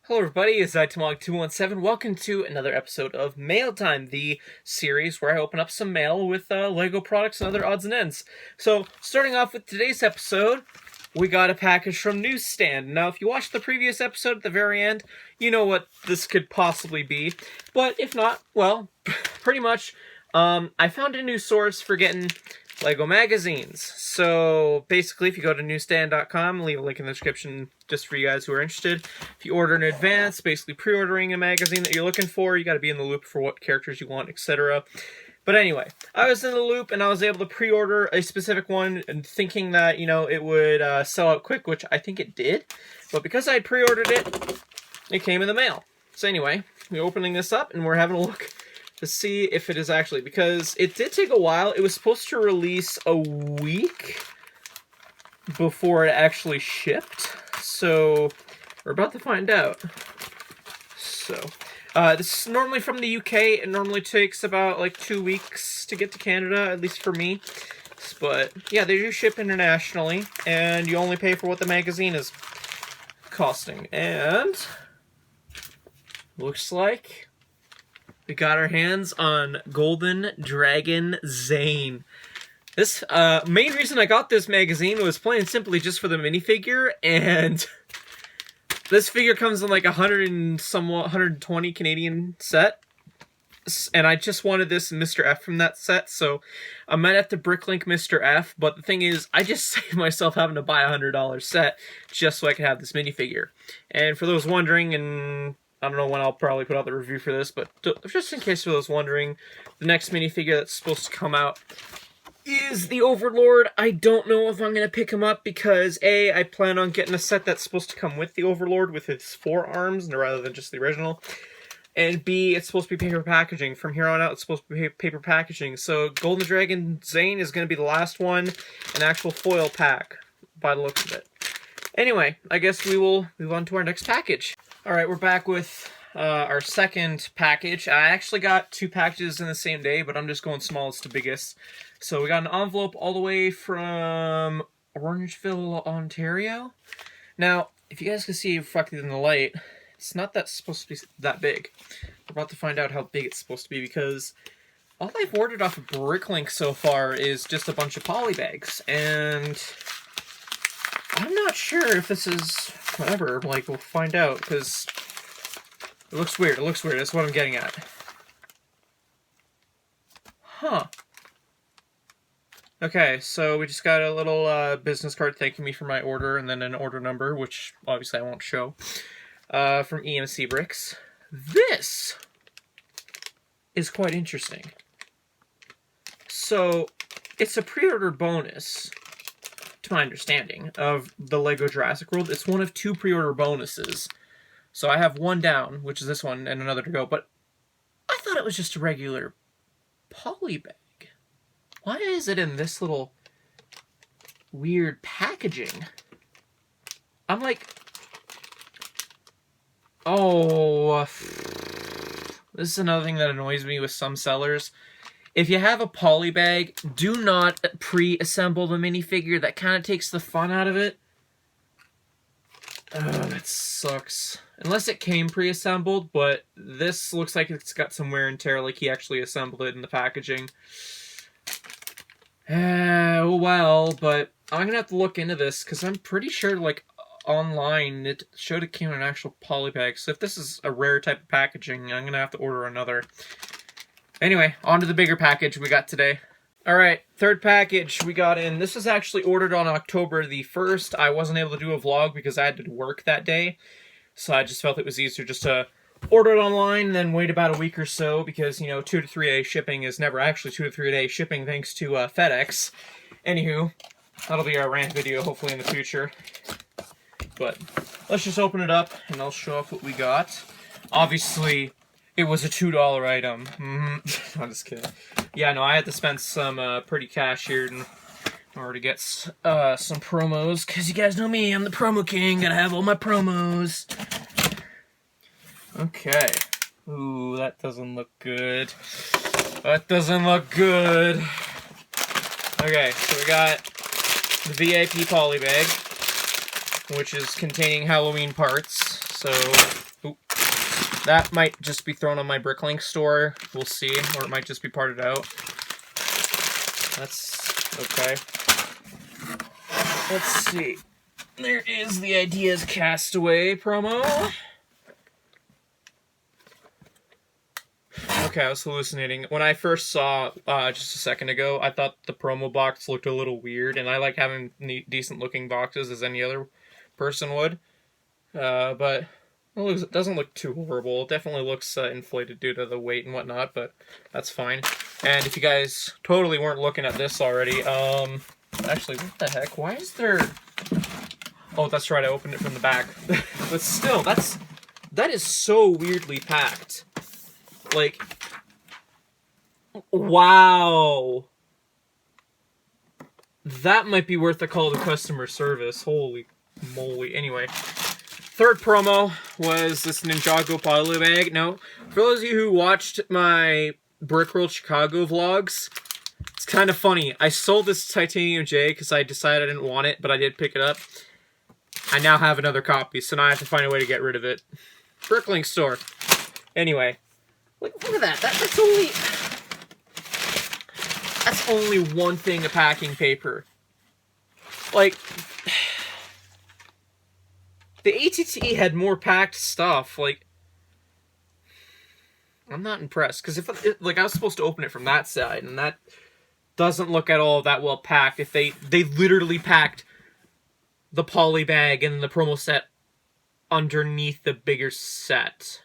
Hello everybody, it's TMOG 217. Welcome to another episode of Mail Time, the series where I open up some mail with LEGO products and other odds and ends. So, starting off with today's episode, we got a package from Newsstand. Now, if you watched the previous episode at the very end, you know what this could possibly be. But if not, well, pretty much, I found a new source for getting LEGO magazines. So basically, if you go to newsstand.com, leave a link in the description just for you guys who are interested. If you order in advance, basically pre-ordering a magazine that you're looking for, you got to be in the loop for what characters you want, etc. But anyway, I was in the loop and I was able to pre-order a specific one and thinking that, you know, it would sell out quick, which I think it did. But because I had pre-ordered it, it came in the mail. So anyway, we're opening this up and we're having a look to see if it is actually, because it did take a while. It was supposed to release a week before it actually shipped. So we're about to find out. So this is normally from the UK. It normally takes about like 2 weeks to get to Canada, at least for me. But yeah, they do ship internationally, and you only pay for what the magazine is costing. And looks like we got our hands on Golden Dragon Zane. This main reason I got this magazine was plain and simply just for the minifigure, and this figure comes in like 120 Canadian set, and I just wanted this Mr. F from that set, so I might have to bricklink Mr. F, but the thing is, I just saved myself having to buy a $100 set just so I could have this minifigure. And for those wondering, and I don't know when I'll probably put out the review for this, but just in case for those wondering, the next minifigure that's supposed to come out is the Overlord. I don't know if I'm going to pick him up because, A, I plan on getting a set that's supposed to come with the Overlord with his 4 arms rather than just the original. And B, it's supposed to be paper packaging. From here on out, it's supposed to be paper packaging. So Golden Dragon Zane is going to be the last one, an actual foil pack, by the looks of it. Anyway, I guess we will move on to our next package. Alright, we're back with our second package. I actually got 2 packages in the same day, but I'm just going smallest to biggest. So we got an envelope all the way from Orangeville, Ontario. Now, if you guys can see reflected in the light, it's not that supposed to be that big. We're about to find out how big it's supposed to be, because all I've ordered off of Bricklink so far is just a bunch of poly bags, and I'm not sure if this is whatever. Like, we'll find out, because it looks weird. It looks weird. That's what I'm getting at. Huh. Okay, so we just got a little business card thanking me for my order, and then an order number, which obviously I won't show, from EMC Bricks. This is quite interesting. So, it's a pre-order bonus, to my understanding, of the LEGO Jurassic World. It's one of 2 pre-order bonuses. So I have 1 down, which is this one, and another to go, but I thought it was just a regular poly bag. Why is it in this little weird packaging? I'm like, oh, this is another thing that annoys me with some sellers. If you have a poly bag, do not pre-assemble the minifigure. That kind of takes the fun out of it. Oh, that sucks. Unless it came pre-assembled, but this looks like it's got some wear and tear, like he actually assembled it in the packaging. Oh well, but I'm gonna have to look into this, because I'm pretty sure, like, online, it showed it came in an actual poly bag. So if this is a rare type of packaging, I'm gonna have to order another. Anyway, on to the bigger package we got today. Alright, third package we got in. This was actually ordered on October the 1st. I wasn't able to do a vlog because I had to work that day. So I just felt it was easier just to order it online and then wait about a week or so, because, you know, 2 to 3 day shipping is never actually 2 to 3 day shipping thanks to FedEx. Anywho, that'll be our rant video hopefully in the future. But let's just open it up and I'll show off what we got. Obviously, it was a $2 item. I'm just kidding. Yeah, no, I had to spend some pretty cash here in order to get some promos, because you guys know me, I'm the promo king, gotta have all my promos. Okay. Ooh, that doesn't look good. That doesn't look good. Okay, so we got the VIP poly bag, which is containing Halloween parts. So, oop, that might just be thrown on my Bricklink store. We'll see, or it might just be parted out. That's okay. Let's see. There is the Ideas Castaway promo. Okay, I was hallucinating. When I first saw just a second ago, I thought the promo box looked a little weird, and I like having decent looking boxes as any other person would. But it doesn't look too horrible. It definitely looks inflated due to the weight and whatnot, but that's fine. And if you guys totally weren't looking at this already, actually, what the heck? Why is there... Oh, that's right, I opened it from the back. But still, that is so weirdly packed. Like, wow. That might be worth a call to customer service. Holy moly. Anyway, third promo was this Ninjago poly bag. Now, for those of you who watched my Brickworld Chicago vlogs, it's kind of funny. I sold this Titanium J because I decided I didn't want it, but I did pick it up. I now have another copy, so now I have to find a way to get rid of it. Bricklink store. Anyway, look at that. That's only one thing of packing paper. Like, the ATT had more packed stuff. Like, I'm not impressed because if I was supposed to open it from that side, and that doesn't look at all that well packed. If they literally packed the poly bag and the promo set underneath the bigger set.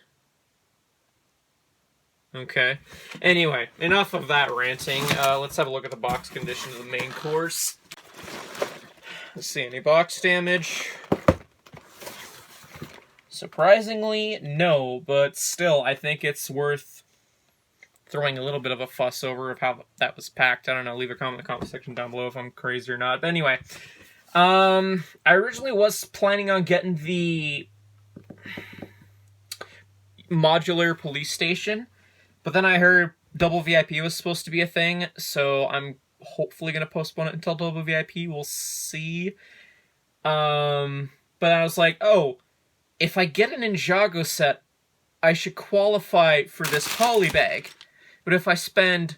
Okay. Anyway, enough of that ranting. Let's have a look at the box condition of the main course. Let's see, any box damage? Surprisingly, no, but still, I think it's worth throwing a little bit of a fuss over of how that was packed. I don't know, leave a comment in the comment section down below if I'm crazy or not. But anyway, I originally was planning on getting the modular police station, but then I heard double VIP was supposed to be a thing, so I'm hopefully going to postpone it until double VIP. We'll see. But I was like, oh, if I get an Ninjago set, I should qualify for this poly bag. But if I spend,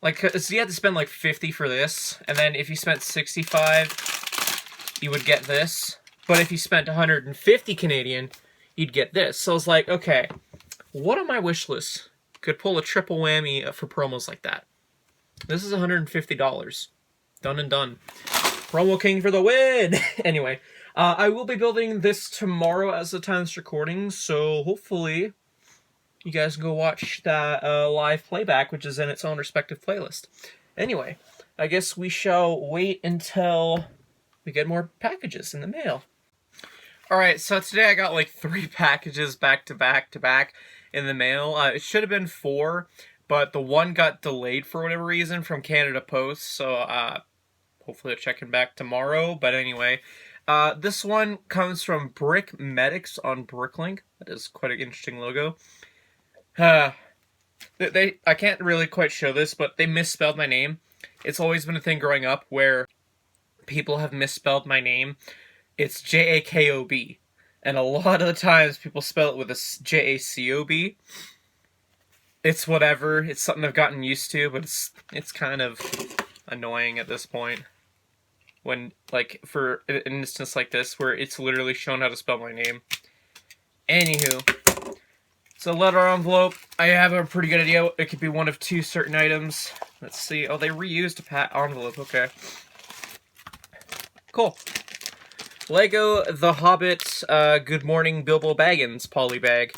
like, so you had to spend like 50 for this, and then if you spent 65, you would get this. But if you spent 150 Canadian, you'd get this. So I was like, okay, what on my wish list could pull a triple whammy for promos like that? This is $150. Done and done. Promo king for the win! Anyway, I will be building this tomorrow as the time's recording, so hopefully you guys can go watch that live playback, which is in its own respective playlist. Anyway, I guess we shall wait until we get more packages in the mail. Alright, so today I got like 3 packages back to back in the mail. It should have been 4, but the one got delayed for whatever reason from Canada Post, so hopefully they're checking back tomorrow. But anyway, this one comes from Brick Medics on Bricklink. That is quite an interesting logo. I can't really quite show this, but they misspelled my name. It's always been a thing growing up where people have misspelled my name. It's Jakob, and a lot of the times people spell it with a Jacob. It's whatever. It's something I've gotten used to, but it's kind of annoying at this point. When, like, for an instance like this, where it's literally shown how to spell my name. Anywho, it's a letter envelope. I have a pretty good idea. It could be one of 2 certain items. Let's see. Oh, they reused a envelope. Okay. Cool. Lego The Hobbit Good Morning Bilbo Baggins poly bag.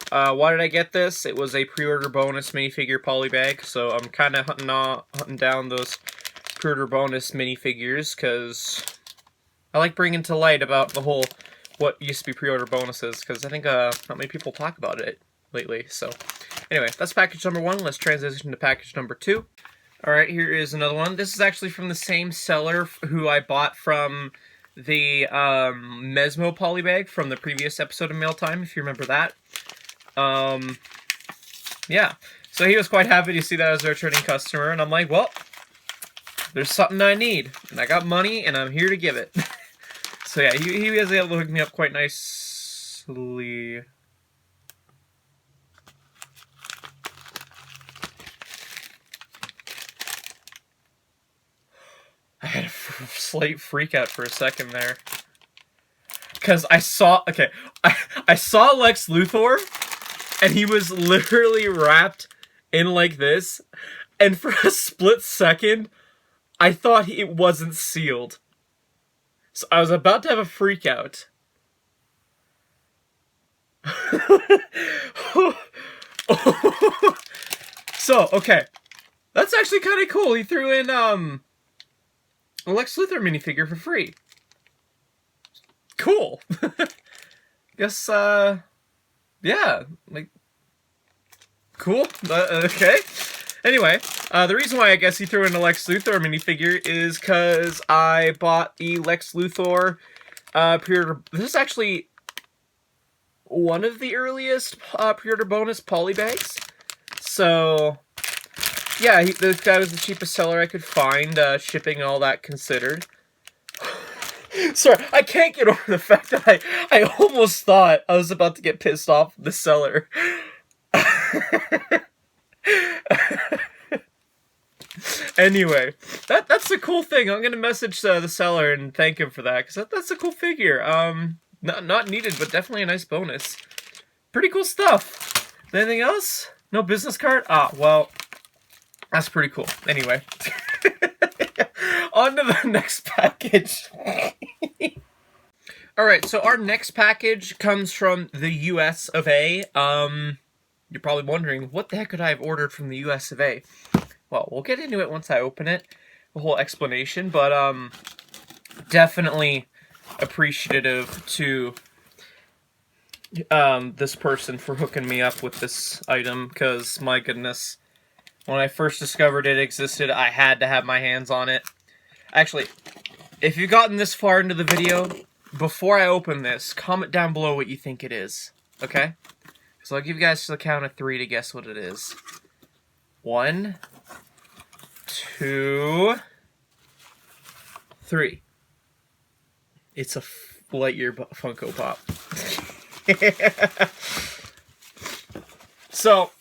Why did I get this? It was a pre-order bonus minifigure poly bag, so I'm kind of hunting down those pre-order bonus minifigures, because I like bringing to light about the whole what used to be pre-order bonuses, because I think not many people talk about it lately. So anyway, that's package number 1. Let's transition to package number 2. Alright, here is another one. This is actually from the same seller who I bought from the Mesmo poly bag from the previous episode of Mail Time, if you remember that. Yeah, so he was quite happy to see that as a returning customer, and I'm like, well, there's something I need, and I got money, and I'm here to give it. So yeah, he was able to hook me up quite nice. Lee. I had a slight freak out for a second there. Because I saw Lex Luthor, and he was literally wrapped in like this, and for a split second, I thought it wasn't sealed. So I was about to have a freak out. So, okay. That's actually kind of cool. He threw in, a Lex Luthor minifigure for free. Cool. Guess, yeah, like, cool. Okay. Anyway, the reason why I guess he threw in a Lex Luthor minifigure is because I bought the Lex Luthor pre-order. This is actually one of the earliest pre-order bonus polybags. So, yeah, this guy was the cheapest seller I could find, shipping and all that considered. Sorry, I can't get over the fact that I almost thought I was about to get pissed off with the seller. Anyway, that's a cool thing. I'm gonna message the seller and thank him for that, because that's a cool figure. Not needed, but definitely a nice bonus. Pretty cool stuff. Anything else? No business card? Ah, well, that's pretty cool. Anyway. On to the next package. Alright, so our next package comes from the US of A. You're probably wondering, what the heck could I have ordered from the US of A? Well, we'll get into it once I open it. The whole explanation, but, definitely appreciative to, this person for hooking me up with this item, because, my goodness, when I first discovered it existed, I had to have my hands on it. Actually, if you've gotten this far into the video, before I open this, comment down below what you think it is, okay? So I'll give you guys the count of 3 to guess what it is. 1, 2, 3. It's a Lightyear Funko Pop. So,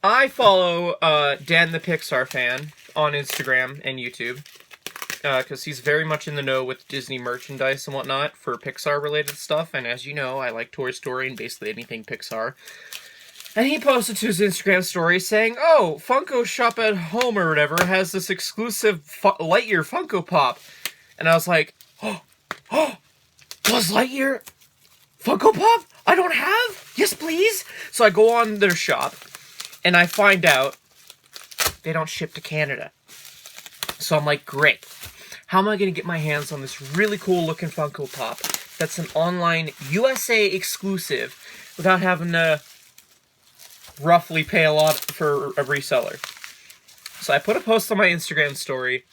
I follow Dan the Pixar Fan on Instagram and YouTube, because he's very much in the know with Disney merchandise and whatnot for Pixar-related stuff, and as you know, I like Toy Story and basically anything Pixar. And he posted to his Instagram story saying, oh, Funko Shop at Home or whatever has this exclusive Lightyear Funko Pop. And I was like, oh, does Lightyear Funko Pop? I don't have? Yes, please. So I go on their shop, and I find out they don't ship to Canada. So I'm like, great. How am I going to get my hands on this really cool looking Funko Pop that's an online USA exclusive without having to roughly pay a lot for a reseller? So I put a post on my Instagram story,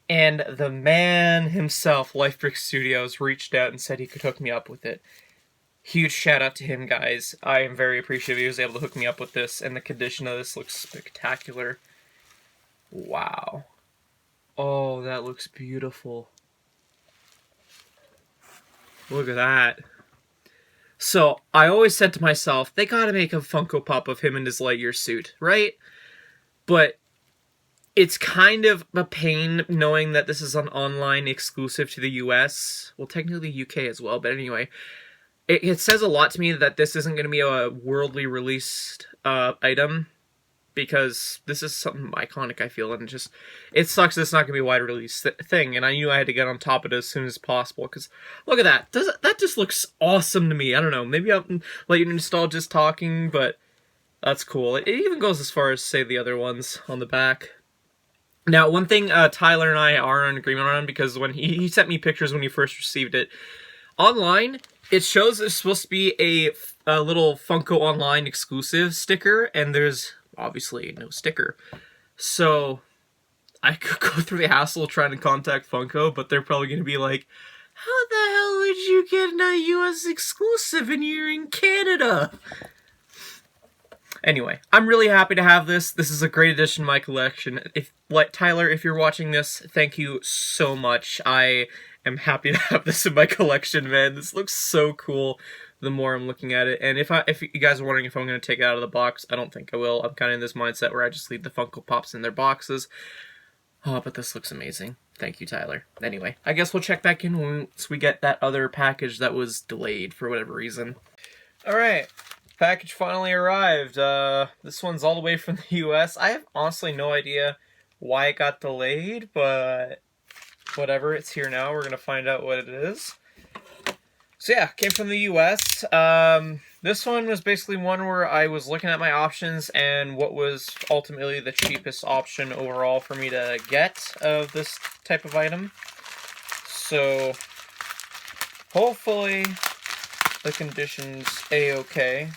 and the man himself, Lifebrick Studios, reached out and said he could hook me up with it. Huge shout out to him, guys. I am very appreciative he was able to hook me up with this, and the condition of this looks spectacular. Wow. Oh, that looks beautiful. Look at that. So, I always said to myself, they gotta make a Funko Pop of him in his Lightyear suit, right? But it's kind of a pain knowing that this is an online exclusive to the US. Well, technically UK as well, but anyway. It says a lot to me that this isn't going to be a worldly released item, because this is something iconic, I feel, and it sucks that it's not going to be a wide release thing, and I knew I had to get on top of it as soon as possible, because look at that. That just looks awesome to me. I don't know, maybe I'm like nostalgic talking, but that's cool. It even goes as far as, say, the other ones on the back. Now, one thing Tyler and I are in agreement on, because when he sent me pictures when he first received it, online, it shows it's supposed to be a little Funko Online exclusive sticker, and there's obviously no sticker. So, I could go through the hassle of trying to contact Funko, but they're probably going to be like, how the hell did you get a US exclusive and you're in Canada? Anyway, I'm really happy to have this. This is a great addition to my collection. Tyler, if you're watching this, thank you so much. I am happy to have this in my collection, man. This looks so cool. the more I'm looking at it. And if you guys are wondering if I'm going to take it out of the box, I don't think I will. I'm kind of in this mindset where I just leave the Funko Pops in their boxes. Oh, but this looks amazing. Thank you, Tyler. Anyway, I guess we'll check back in once we get that other package that was delayed for whatever reason. Alright, package finally arrived. This one's all the way from the US. I have honestly no idea why it got delayed, but whatever, it's here now. We're going to find out what it is. So yeah, came from the US. This one was basically one where I was looking at my options and what was ultimately the cheapest option overall for me to get of this type of item. So hopefully the condition's a-okay.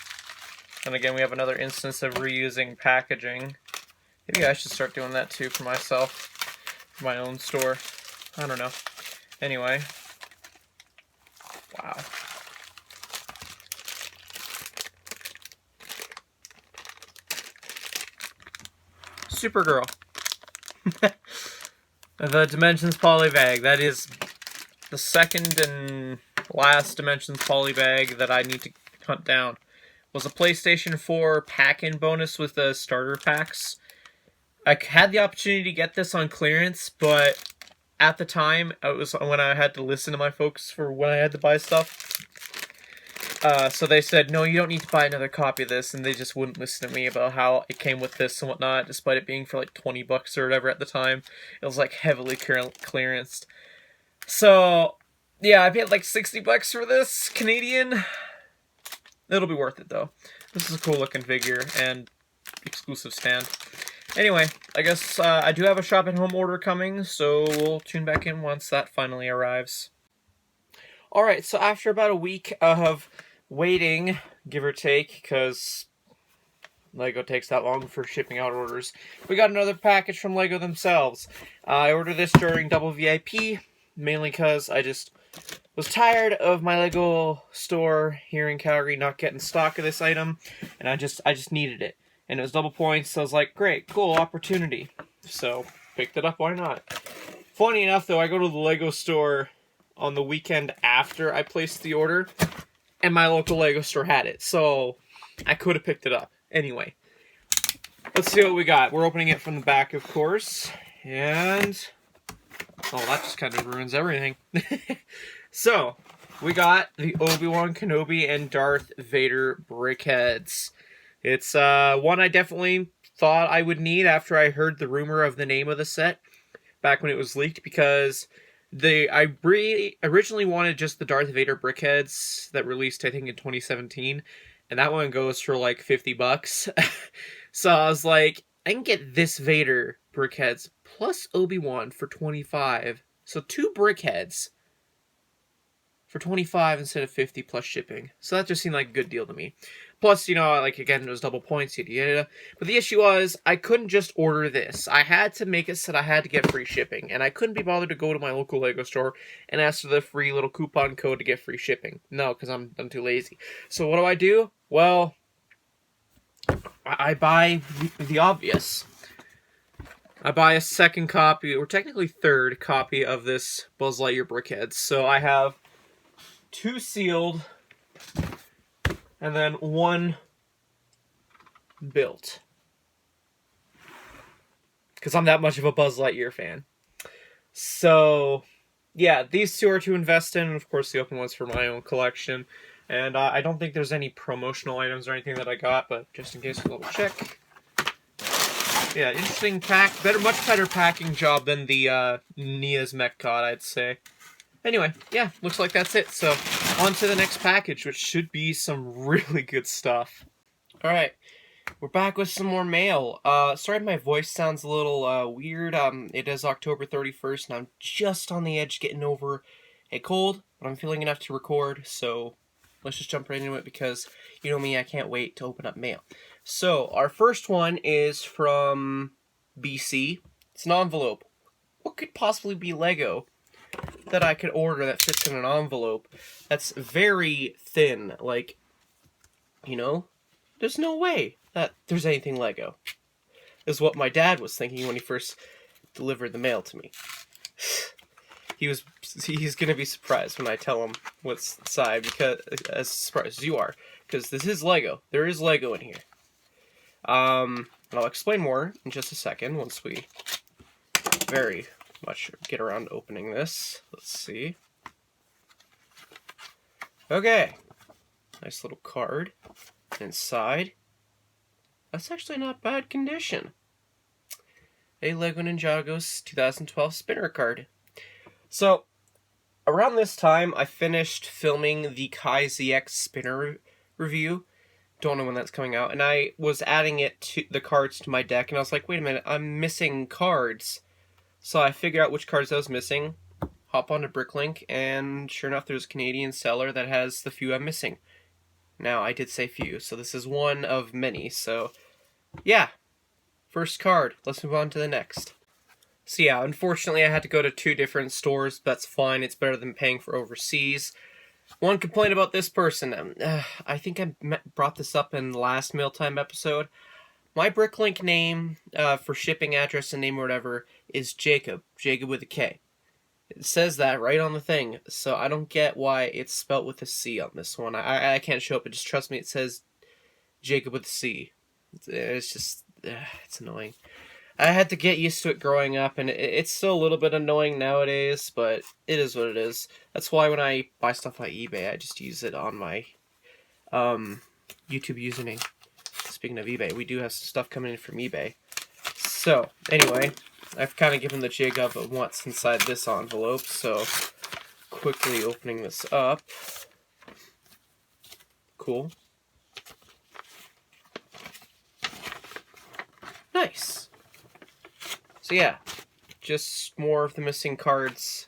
And again, we have another instance of reusing packaging. Maybe I should start doing that too for myself, for my own store. I don't know. Anyway. Wow. Supergirl. The Dimensions poly bag. That is the second and last Dimensions poly bag that I need to hunt down. Was a PlayStation 4 pack-in bonus with the starter packs. I had the opportunity to get this on clearance, but at the time, it was when I had to listen to my folks for when I had to buy stuff. So they said, no, you don't need to buy another copy of this, and they just wouldn't listen to me about how it came with this and whatnot, despite it being for like 20 bucks or whatever at the time. It was like heavily clearanced. So, yeah, I paid like 60 bucks for this, Canadian. It'll be worth it though. This is a cool looking figure and exclusive stand. Anyway, I guess I do have a shop at home order coming, so we'll tune back in once that finally arrives. Alright, so after about a week of waiting, give or take, because LEGO takes that long for shipping out orders, we got another package from LEGO themselves. I ordered this during Double VIP, mainly because I just was tired of my LEGO store here in Calgary not getting stock of this item, and I just needed it. And it was double points, so I was like, great, cool, opportunity. So, picked it up, why not? Funny enough, though, I go to the LEGO store on the weekend after I placed the order, and my local LEGO store had it, so I could have picked it up. Anyway, let's see what we got. We're opening it from the back, of course, and oh, that just kind of ruins everything. So, we got the Obi-Wan Kenobi and Darth Vader brickheads. It's one I definitely thought I would need after I heard the rumor of the name of the set back when it was leaked, because I originally wanted just the Darth Vader brickheads that released, I think, in 2017, and that one goes for like 50 bucks. So I was like, I can get this Vader brickheads plus Obi-Wan for 25. So 2 brickheads for 25 instead of 50 plus shipping. So that just seemed like a good deal to me. Plus, you know, like, again, it was double points, yada yada. But the issue was, I couldn't just order this. I had to make it so that I had to get free shipping. And I couldn't be bothered to go to my local LEGO store and ask for the free little coupon code to get free shipping. No, because I'm too lazy. So what do? Well, I buy the obvious. I buy a second copy, or technically third copy of this Buzz Lightyear brickheads. So I have 2 sealed, and then 1 built. Because I'm that much of a Buzz Lightyear fan. So, yeah, these 2 are to invest in, and of course the open one's for my own collection. And I don't think there's any promotional items or anything that I got, but just in case, we'll double check. Yeah, interesting pack. Much better packing job than the Nia's Mech God, I'd say. Anyway, yeah, looks like that's it. So, on to the next package, which should be some really good stuff. Alright, we're back with some more mail. Sorry if my voice sounds a little weird. It is October 31st, and I'm just on the edge getting over a cold, but I'm feeling enough to record, so let's just jump right into it, because you know me, I can't wait to open up mail. So, our first one is from BC. It's an envelope. What could possibly be LEGO that I could order that fits in an envelope that's very thin? Like, you know, there's no way that there's anything LEGO, is what my dad was thinking when he first delivered the mail to me. he's gonna be surprised when I tell him what's inside, because as surprised as you are, because this is Lego. There is Lego in here. And I'll explain more in just a second once we very much get around to opening this. Let's see. Okay, nice little card inside. That's actually not bad condition. A Lego Ninjago's 2012 spinner card. So, around this time, I finished filming the Kai ZX spinner review. Don't know when that's coming out. And I was adding the cards to my deck, and I was like, wait a minute, I'm missing cards. So I figured out which cards I was missing, hop onto Bricklink, and sure enough, there's a Canadian seller that has the few I'm missing. Now, I did say few, so this is one of many, so yeah. First card. Let's move on to the next. So yeah, unfortunately I had to go to 2 different stores. That's fine. It's better than paying for overseas. One complaint about this person. I think I brought this up in the last Mealtime episode. My Bricklink name for shipping address and name or whatever is Jakob. Jakob with a K. It says that right on the thing. So I don't get why it's spelt with a C on this one. I can't show up, but just trust me, it says Jakob with a C. It's just... it's annoying. I had to get used to it growing up, and it's still a little bit annoying nowadays, but it is what it is. That's why when I buy stuff on eBay, I just use it on my YouTube username. Speaking of eBay, we do have some stuff coming in from eBay. So, anyway, I've kind of given the jig of what's inside this envelope, so quickly opening this up. Cool. Nice. So yeah, just more of the missing cards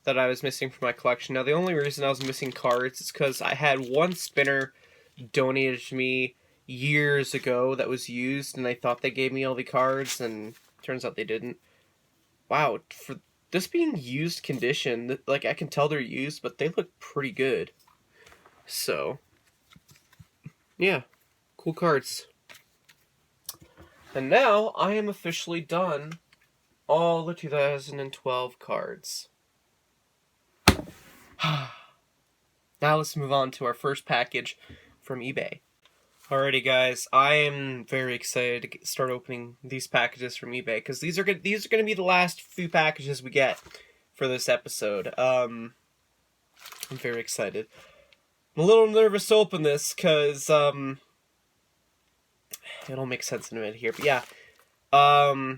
that I was missing from my collection. Now the only reason I was missing cards is because I had one spinner donated to me years ago that was used, and I thought they gave me all the cards, and turns out they didn't. Wow, for this being used condition, like I can tell they're used, but they look pretty good. So, yeah, cool cards. And now, I am officially done all the 2012 cards. Now let's move on to our first package from eBay. Alrighty guys, I am very excited to start opening these packages from eBay, because these are going to be the last few packages we get for this episode. I'm very excited. I'm a little nervous to open this, because, it'll make sense in a minute here, but yeah.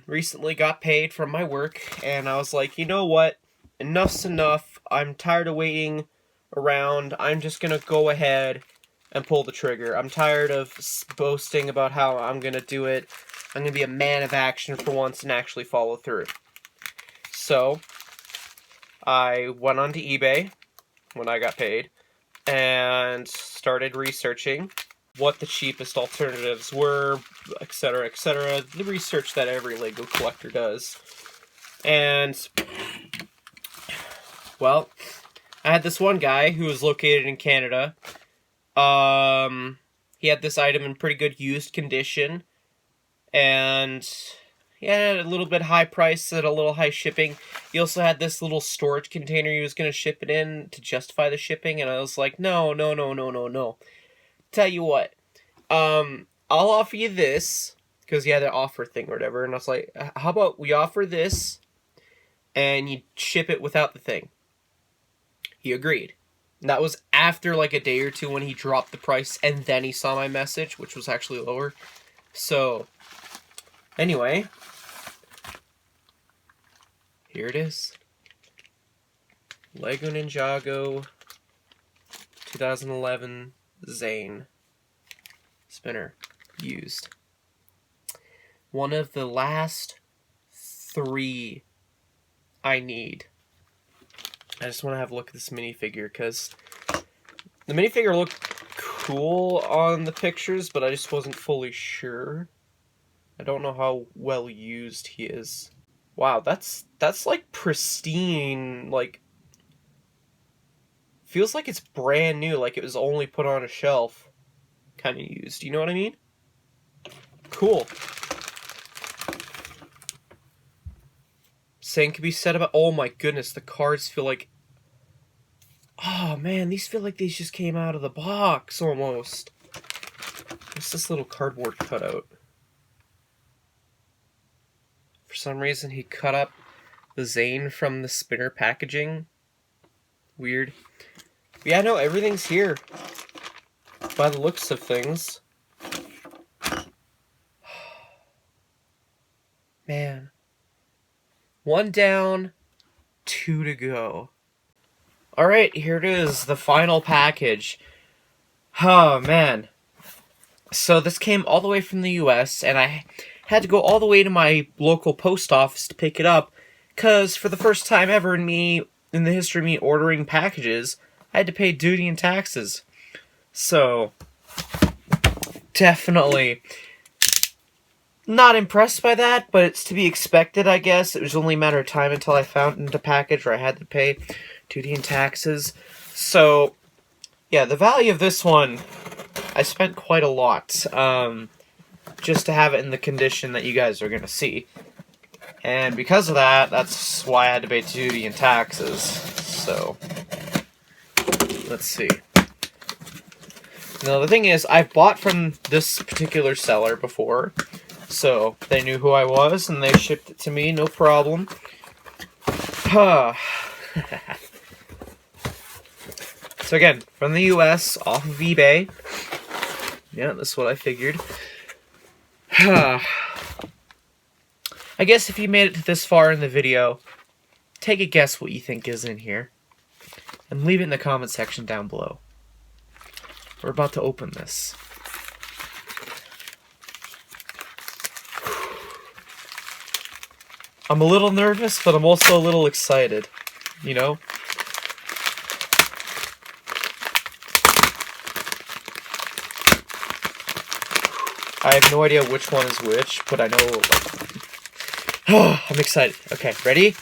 Recently got paid from my work, and I was like, you know what? Enough's enough. I'm tired of waiting around. I'm just gonna go ahead and pull the trigger. I'm tired of boasting about how I'm gonna do it. I'm gonna be a man of action for once and actually follow through. So, I went onto eBay when I got paid and started researching what the cheapest alternatives were, etc., etc. The research that every Lego collector does. And, well, I had this one guy who was located in Canada. He had this item in pretty good used condition, and he had a little bit high price at a little high shipping. He also had this little storage container he was going to ship it in to justify the shipping, and I was like, no. Tell you what, I'll offer you this, because he had an offer thing or whatever, and I was like, how about we offer this, and you ship it without the thing? He agreed. And that was after like a day or two when he dropped the price, and then he saw my message, which was actually lower. So, anyway, here it is. Lego Ninjago 2011 Zane spinner, used. One of the last 3 I need. I just want to have a look at this minifigure, because the minifigure looked cool on the pictures, but I just wasn't fully sure. I don't know how well used he is. Wow, that's like pristine, like, feels like it's brand new, like it was only put on a shelf, kind of used. You know what I mean? Cool. same could be said about... Oh my goodness, the cards feel like... Oh man, these feel like these just came out of the box, almost. What's this little cardboard cutout? For some reason, he cut up the Zane from the spinner packaging. Weird. But yeah, no, everything's here. By the looks of things. Man. 1 down, 2 to go. Alright, here it is, the final package. Oh, man. So this came all the way from the US, and I had to go all the way to my local post office to pick it up, because for the first time ever in the history of me ordering packages, I had to pay duty and taxes. So, definitely not impressed by that, but it's to be expected, I guess. It was only a matter of time until I found a package where I had to pay duty and taxes. So, yeah, the value of this one, I spent quite a lot, just to have it in the condition that you guys are going to see. And because of that, that's why I had to pay duty and taxes. So, let's see. Now, the thing is, I've bought from this particular seller before, so they knew who I was, and they shipped it to me, no problem. So again, from the US, off of eBay. Yeah, that's what I figured. I guess if you made it to this far in the video, take a guess what you think is in here. And leave it in the comment section down below. We're about to open this. I'm a little nervous, but I'm also a little excited, you know? I have no idea which one is which, but I know... I'm excited. Okay, ready?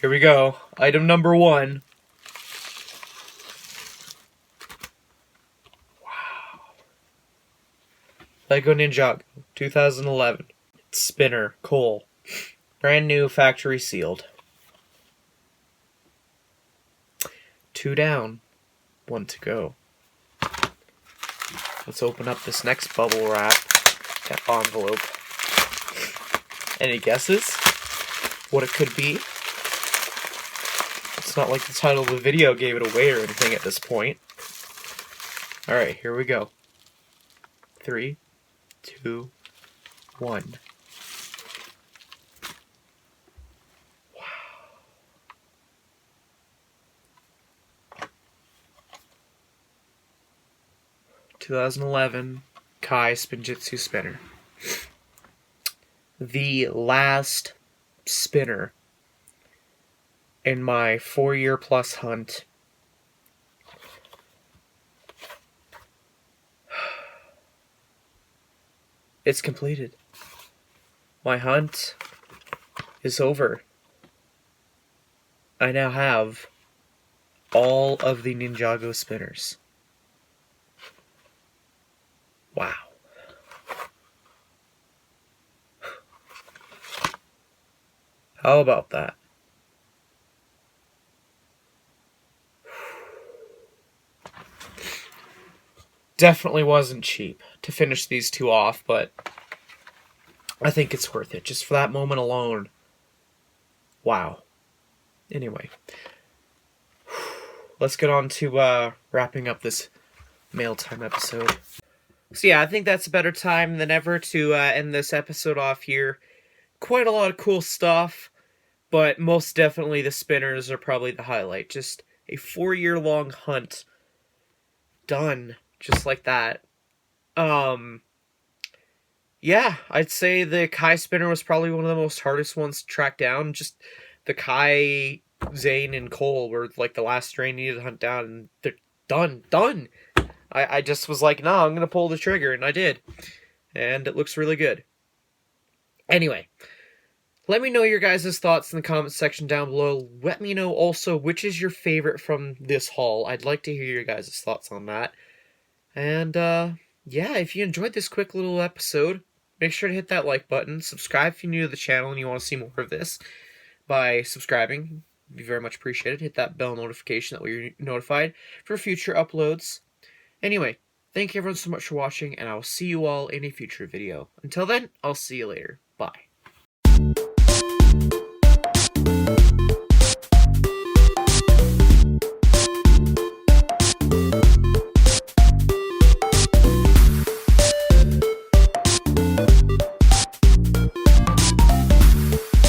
Here we go. Item number 1. Wow. Lego Ninjago, 2011. Spinner, Cole. Brand new, factory sealed. 2 down, 1 to go. Let's open up this next bubble wrap envelope. Any guesses what it could be? It's not like the title of the video gave it away or anything at this point. Alright, here we go. 3, 2, 1. 2011 Kai Spinjitzu spinner. The last spinner in my 4-year-plus hunt. It's completed. My hunt is over. I now have all of the Ninjago spinners. Wow. How about that? Definitely wasn't cheap to finish these 2 off, but I think it's worth it. Just for that moment alone. Wow. Anyway. Let's get on to wrapping up this mail time episode. So yeah, I think that's a better time than ever to end this episode off here. Quite a lot of cool stuff, but most definitely the spinners are probably the highlight. Just a 4-year-long hunt done just like that. Yeah, I'd say the Kai spinner was probably one of the most hardest ones to track down. Just the Kai, Zane, and Cole were like the last strain needed to hunt down, and they're done. I just was like, no, I'm going to pull the trigger, and I did. And it looks really good. Anyway, let me know your guys' thoughts in the comment section down below. Let me know also which is your favorite from this haul. I'd like to hear your guys' thoughts on that. And, yeah, if you enjoyed this quick little episode, make sure to hit that like button. Subscribe if you're new to the channel and you want to see more of this. by subscribing. It'd be very much appreciated. Hit that bell notification, that way you're notified for future uploads. Anyway, thank you everyone so much for watching, and I will see you all in a future video. Until then, I'll see you later. Bye.